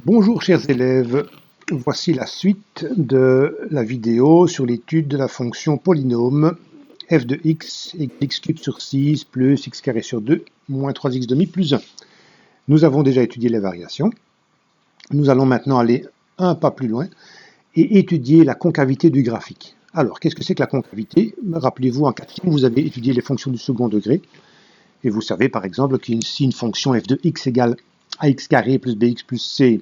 Bonjour chers élèves, voici la suite de la vidéo sur l'étude de la fonction polynôme f de x égale x cube sur 6 plus x carré sur 2 moins 3x demi plus 1. Nous avons déjà étudié les variations. Nous allons maintenant aller un pas plus loin et étudier la concavité du graphique. Alors, qu'est-ce que c'est que la concavité? Rappelez-vous, en quatrième, vous avez étudié les fonctions du second degré. Et vous savez par exemple que si une fonction f de x égale ax carré plus bx plus c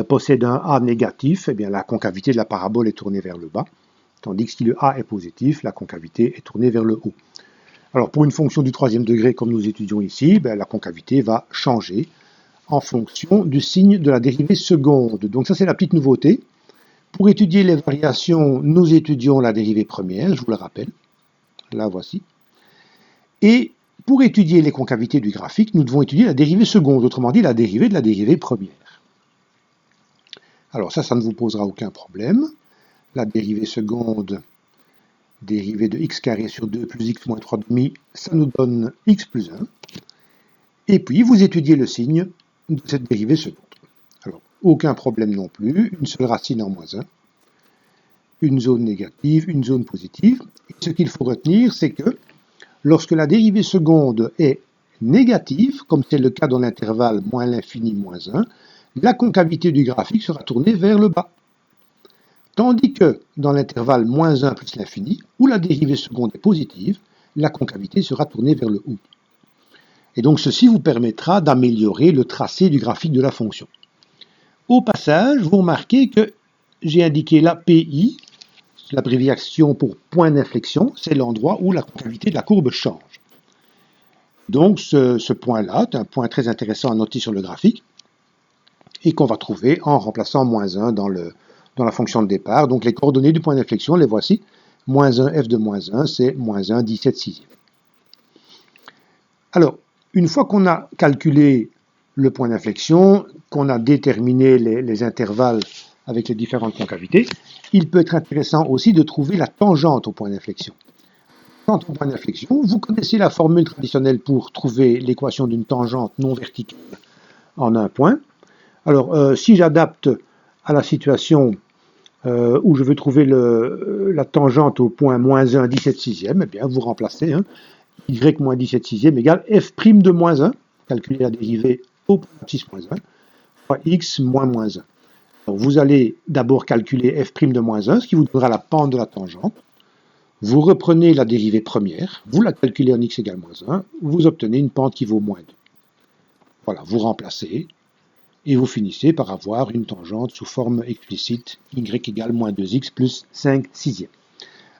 possède un a négatif, eh bien la concavité de la parabole est tournée vers le bas, tandis que si le a est positif, la concavité est tournée vers le haut. Alors pour une fonction du troisième degré comme nous étudions ici, la concavité va changer en fonction du signe de la dérivée seconde. Donc ça c'est la petite nouveauté. Pour étudier les variations, nous étudions la dérivée première, je vous le rappelle. La voici. Et pour étudier les concavités du graphique, nous devons étudier la dérivée seconde, autrement dit la dérivée de la dérivée première. Alors ça ne vous posera aucun problème. La dérivée seconde, dérivée de x carré sur 2 plus x moins 3 demi, ça nous donne x plus 1. Et puis vous étudiez le signe de cette dérivée seconde. Alors, aucun problème non plus, une seule racine en moins 1, une zone négative, une zone positive. Et ce qu'il faut retenir, c'est que lorsque la dérivée seconde est négative, comme c'est le cas dans l'intervalle moins l'infini moins 1, la concavité du graphique sera tournée vers le bas. Tandis que dans l'intervalle moins 1 plus l'infini, où la dérivée seconde est positive, la concavité sera tournée vers le haut. Et donc ceci vous permettra d'améliorer le tracé du graphique de la fonction. Au passage, vous remarquez que j'ai indiqué là PI, l'abréviation pour point d'inflexion, c'est l'endroit où la concavité de la courbe change. Donc ce point-là est un point très intéressant à noter sur le graphique et qu'on va trouver en remplaçant moins 1 dans la fonction de départ. Donc les coordonnées du point d'inflexion, les voici. Moins 1 f de moins 1, c'est moins 1 17 sixième. Alors, une fois qu'on a calculé le point d'inflexion, qu'on a déterminé les intervalles avec les différentes concavités, il peut être intéressant aussi de trouver la tangente au point d'inflexion. Quant au point d'inflexion, vous connaissez la formule traditionnelle pour trouver l'équation d'une tangente non verticale en un point. Alors, si j'adapte à la situation où je veux trouver la tangente au point moins 1 17 sixième, eh bien, vous remplacez y moins 17 sixième égale f' de moins 1, calculer la dérivée au point abscisse moins 1, fois x moins 1. Alors, vous allez d'abord calculer f' de moins 1, ce qui vous donnera la pente de la tangente. Vous reprenez la dérivée première, vous la calculez en x égale moins 1, vous obtenez une pente qui vaut moins 2. Voilà, vous remplacez. Et vous finissez par avoir une tangente sous forme explicite, y égale moins 2x plus 5 sixième.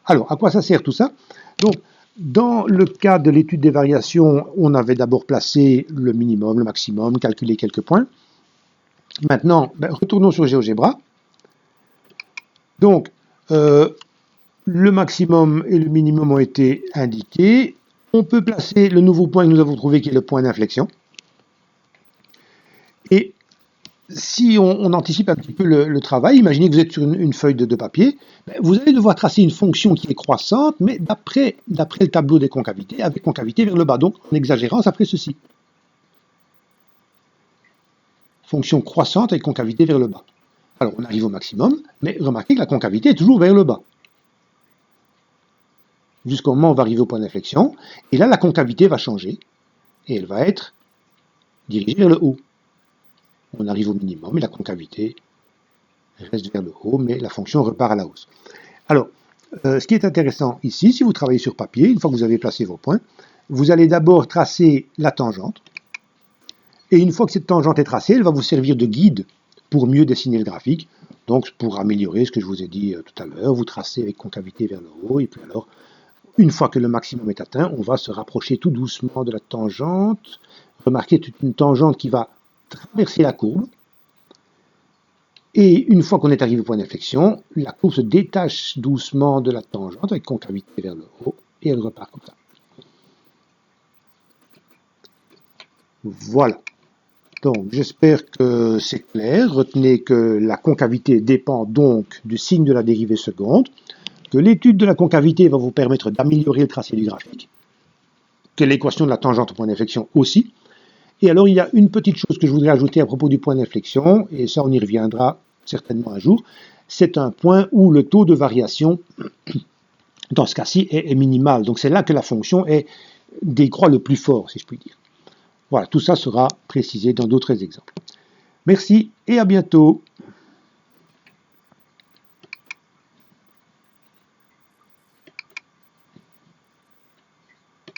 Alors, à quoi ça sert tout ça? Donc, dans le cas de l'étude des variations, on avait d'abord placé le minimum, le maximum, calculé quelques points. Maintenant, retournons sur GeoGebra. Donc, le maximum et le minimum ont été indiqués. On peut placer le nouveau point que nous avons trouvé, qui est le point d'inflexion. Et si on anticipe un petit peu le travail, imaginez que vous êtes sur une feuille de papier, vous allez devoir tracer une fonction qui est croissante, mais d'après le tableau des concavités, avec concavité vers le bas. Donc, en exagérant, ça ferait ceci. Fonction croissante avec concavité vers le bas. Alors, on arrive au maximum, mais remarquez que la concavité est toujours vers le bas. Jusqu'au moment où on va arriver au point d'inflexion, et là, la concavité va changer, et elle va être dirigée vers le haut. On arrive au minimum et la concavité reste vers le haut, mais la fonction repart à la hausse. Alors, ce qui est intéressant ici, si vous travaillez sur papier, une fois que vous avez placé vos points, vous allez d'abord tracer la tangente, et une fois que cette tangente est tracée, elle va vous servir de guide pour mieux dessiner le graphique. Donc, pour améliorer ce que je vous ai dit tout à l'heure, vous tracez avec concavité vers le haut, et puis alors, une fois que le maximum est atteint, on va se rapprocher tout doucement de la tangente. Remarquez, c'est une tangente qui va traverser la courbe, et une fois qu'on est arrivé au point d'inflexion, la courbe se détache doucement de la tangente avec concavité vers le haut, et elle repart comme ça. Voilà. Donc, j'espère que c'est clair. Retenez que la concavité dépend donc du signe de la dérivée seconde, que l'étude de la concavité va vous permettre d'améliorer le tracé du graphique, que l'équation de la tangente au point d'inflexion aussi, Et alors, il y a une petite chose que je voudrais ajouter à propos du point d'inflexion, et ça, on y reviendra certainement un jour. C'est un point où le taux de variation, dans ce cas-ci, est minimal. Donc, c'est là que la fonction décroît le plus fort, si je puis dire. Voilà, tout ça sera précisé dans d'autres exemples. Merci et à bientôt.